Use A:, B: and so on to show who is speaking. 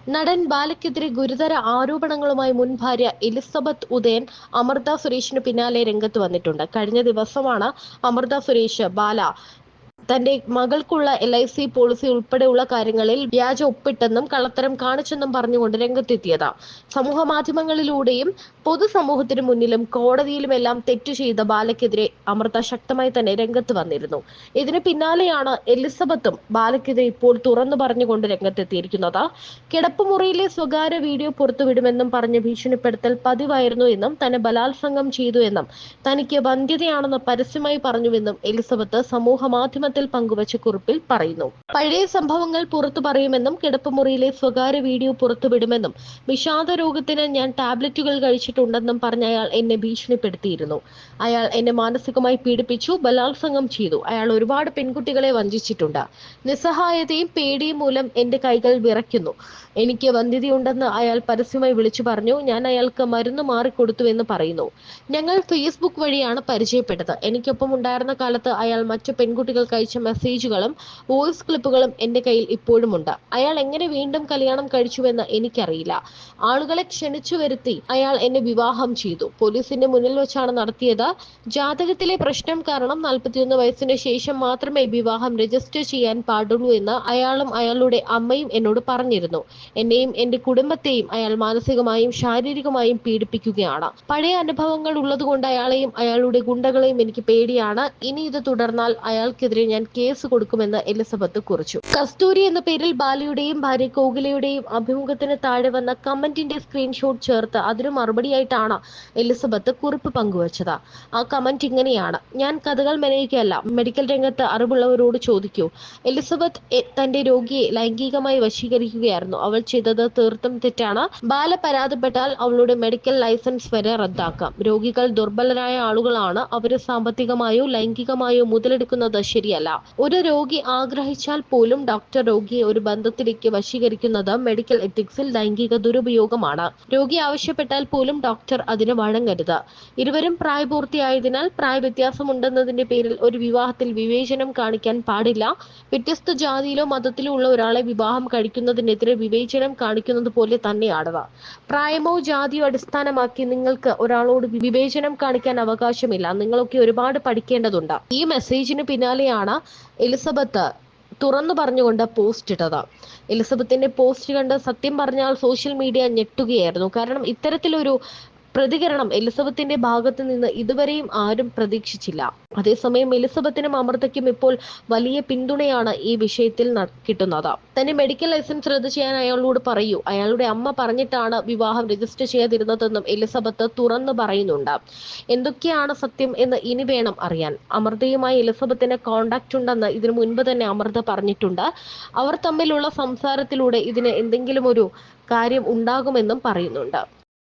A: നടൻ ബാലയ്ക്കെതിരെ ഗുരുതര ആരോപണങ്ങളുമായി മുൻ ഭാര്യ എലിസബത്ത് ഉദയൻ അമൃത സുരേഷിന് പിന്നാലെ രംഗത്ത് വന്നിട്ടുണ്ട്. കഴിഞ്ഞ ദിവസമാണ് അമൃത സുരേഷ് തന്റെ മകൾക്കുള്ള LIC പോളിസി ഉൾപ്പെടെയുള്ള കാര്യങ്ങളിൽ വ്യാജ ഒപ്പിട്ടെന്നും കള്ളത്തരം കാണിച്ചെന്നും പറഞ്ഞുകൊണ്ട് രംഗത്തെത്തിയത്. സമൂഹ മാധ്യമങ്ങളിലൂടെയും പൊതുസമൂഹത്തിന് മുന്നിലും കോടതിയിലുമെല്ലാം തെറ്റു ചെയ്ത ബാലയ്ക്കെതിരെ അമൃത ശക്തമായി തന്നെ രംഗത്ത് വന്നിരുന്നു. ഇതിന് പിന്നാലെയാണ് എലിസബത്തും ബാലയ്ക്കെതിരെ ഇപ്പോൾ തുറന്നു പറഞ്ഞുകൊണ്ട് രംഗത്തെത്തിയിരിക്കുന്നത്. കിടപ്പുമുറിയിലെ സ്വകാര്യ വീഡിയോ പുറത്തുവിടുമെന്നും പറഞ്ഞ് ഭീഷണിപ്പെടുത്തൽ പതിവായിരുന്നു എന്നും തന്നെ ബലാത്സംഗം ചെയ്തു എന്നും തനിക്ക് വന്ധ്യതയാണെന്ന് പരസ്യമായി പറഞ്ഞുവെന്നും എലിസബത്ത് സമൂഹ മാധ്യമത്തിൽ പങ്കുവച്ച കുറിപ്പിൽ പറയുന്നു. പഴയ സംഭവങ്ങൾ പുറത്തു പറയുമെന്നും കിടപ്പുമുറിയിലെ സ്വകാര്യ വീഡിയോ പുറത്തുവിടുമെന്നും വിഷാദ രോഗത്തിന് ഞാൻ ടാബ്ലറ്റുകൾ കഴിച്ചിട്ടുണ്ടെന്നും പറഞ്ഞ അയാൾ എന്നെ ഭീഷണിപ്പെടുത്തിയിരുന്നു. അയാൾ എന്നെ മാനസികമായി പീഡിപ്പിച്ചു, ബലാത്സംഗം ചെയ്തു. അയാൾ ഒരുപാട് പെൺകുട്ടികളെ വഞ്ചിച്ചിട്ടുണ്ട്. നിസ്സഹായതയും പേടിയും മൂലം എന്റെ കൈകൾ വിറയ്ക്കുന്നു. എനിക്ക് വന്ധ്യതയുണ്ടെന്ന് അയാൾ പരസ്യമായി വിളിച്ചു പറഞ്ഞു. ഞാൻ അയാൾക്ക് മരുന്ന് മാറിക്കൊടുത്തുവെന്ന് പറയുന്നു. ഞങ്ങൾ ഫേസ്ബുക്ക് വഴിയാണ് പരിചയപ്പെട്ടത്. എനിക്കൊപ്പം ഉണ്ടായിരുന്ന കാലത്ത് അയാൾ മറ്റു പെൺകുട്ടികൾക്ക് അയച്ച മെസ്സേജുകളും വോയിസ് ക്ലിപ്പുകളും എന്റെ കയ്യിൽ ഇപ്പോഴുമുണ്ട്. അയാൾ എങ്ങനെ വീണ്ടും കല്യാണം കഴിച്ചുവെന്ന് എനിക്കറിയില്ല. ആളുകളെ ക്ഷണിച്ചു വരുത്തി അയാൾ എന്നെ വിവാഹം ചെയ്തു. പോലീസിന്റെ മുന്നിൽ വെച്ചാണ് നടത്തിയത്. ജാതകത്തിലെ പ്രശ്നം കാരണം 41 വയസ്സിന് ശേഷം മാത്രമേ വിവാഹം രജിസ്റ്റർ ചെയ്യാൻ പാടുള്ളൂ എന്ന് അയാളും അയാളുടെ അമ്മയും എന്നോട് പറഞ്ഞിരുന്നു. എന്നെയും എന്റെ കുടുംബത്തെയും അയാൾ മാനസികമായും ശാരീരികമായും പീഡിപ്പിക്കുകയാണ്. പഴയ അനുഭവങ്ങൾ ഉള്ളതുകൊണ്ട് അയാളെയും അയാളുടെ ഗുണ്ടകളെയും എനിക്ക് പേടിയാണ്. ഇനി ഇത് തുടർന്നാൽ അയാൾക്കെതിരെ ഞാൻ കേസ് കൊടുക്കുമെന്ന് എലിസബത്ത് കുറിച്ചു. കസ്തൂരി എന്ന പേരിൽ ബാലയുടെയും ഭാര്യ കോകിലയുടെയും അഭിമുഖത്തിന് താഴെ വന്ന കമന്റിന്റെ സ്ക്രീൻഷോട്ട് ചേർത്ത് അതിനു മറുപടിയായിട്ടാണ് എലിസബത്ത് കുറിപ്പ് പങ്കുവച്ചത്. ആ കമന്റ് ഇങ്ങനെയാണ്: ഞാൻ കഥകൾ മെനയുകയല്ല, മെഡിക്കൽ രംഗത്ത് അറിവുള്ളവരോട് ചോദിക്കൂ. എലിസബത്ത് തന്റെ രോഗിയെ ലൈംഗികമായി വശീകരിക്കുകയായിരുന്നു. അവൾ ചെയ്തത് തീർത്തും തെറ്റാണ്. ബാല പരാതിപ്പെട്ടാൽ അവളുടെ മെഡിക്കൽ ലൈസൻസ് വരെ റദ്ദാക്കാം. രോഗികൾ ദുർബലരായ ആളുകളാണ്. അവരെ സാമ്പത്തികമായോ ലൈംഗികമായോ മുതലെടുക്കുന്നത് ശരിയല്ല. ഒരു രോഗി ആഗ്രഹിച്ചാൽ പോലും ഡോക്ടർ രോഗിയെ ഒരു ബന്ധത്തിലേക്ക് വശീകരിക്കുന്നത് മെഡിക്കൽ എത്തിക്സിൽ ലൈംഗിക ദുരുപയോഗമാണ്. രോഗി ആവശ്യപ്പെട്ടാൽ പോലും ഡോക്ടർ അതിന് വഴങ്ങരുത്. ഇരുവരും പ്രായപൂർത്തിയായതിനാൽ പ്രായ വ്യത്യാസമുണ്ടെന്നതിന്റെ പേരിൽ ഒരു വിവാഹത്തിൽ വിവേചനം കാണിക്കാൻ പാടില്ല. വ്യത്യസ്ത ജാതിയിലോ മതത്തിലോ ഉള്ള ഒരാളെ വിവാഹം കഴിക്കുന്നതിനെതിരെ വിവേചനം കാണിക്കുന്നത് പോലെ തന്നെയാണത്. പ്രായമോ ജാതിയോ അടിസ്ഥാനമാക്കി നിങ്ങൾക്ക് ഒരാളോട് വിവേചനം കാണിക്കാൻ അവകാശമില്ല. നിങ്ങളൊക്കെ ഒരുപാട് പഠിക്കേണ്ടതുണ്ട്. ഈ മെസ്സേജിന് പിന്നാലെയാണ് എലിസബത്ത് തുറന്നു പറഞ്ഞുകൊണ്ട് പോസ്റ്റ് ഇട്ടത്. എലിസബത്തിന്റെ പോസ്റ്റ് കണ്ട് സത്യം പറഞ്ഞാൽ സോഷ്യൽ മീഡിയ ഞെട്ടുകയായിരുന്നു. കാരണം ഇത്തരത്തിലൊരു പ്രതികരണം എലിസബത്തിന്റെ ഭാഗത്ത് നിന്ന് ഇതുവരെയും ആരും പ്രതീക്ഷിച്ചില്ല. അതേസമയം എലിസബത്തിനും അമൃതയ്ക്കും ഇപ്പോൾ വലിയ പിന്തുണയാണ് ഈ വിഷയത്തിൽ കിട്ടുന്നത്. തന്നെ മെഡിക്കൽ ലൈസൻസ് റദ്ദ് ചെയ്യാൻ അയാളോട് പറയൂ. അയാളുടെ അമ്മ പറഞ്ഞിട്ടാണ് വിവാഹം രജിസ്റ്റർ ചെയ്യാതിരുന്നതെന്നും എലിസബത്ത് തുറന്നു പറയുന്നുണ്ട്. എന്തൊക്കെയാണ് സത്യം എന്ന് ഇനി വേണം അറിയാൻ. അമൃതയുമായി എലിസബത്തിന് കോണ്ടാക്ട് ഉണ്ടെന്ന് ഇതിനു മുൻപ് തന്നെ അമൃത പറഞ്ഞിട്ടുണ്ട്. അവർ തമ്മിലുള്ള സംസാരത്തിലൂടെ ഇതിന് എന്തെങ്കിലും ഒരു കാര്യം ഉണ്ടാകുമെന്നും പറയുന്നുണ്ട്.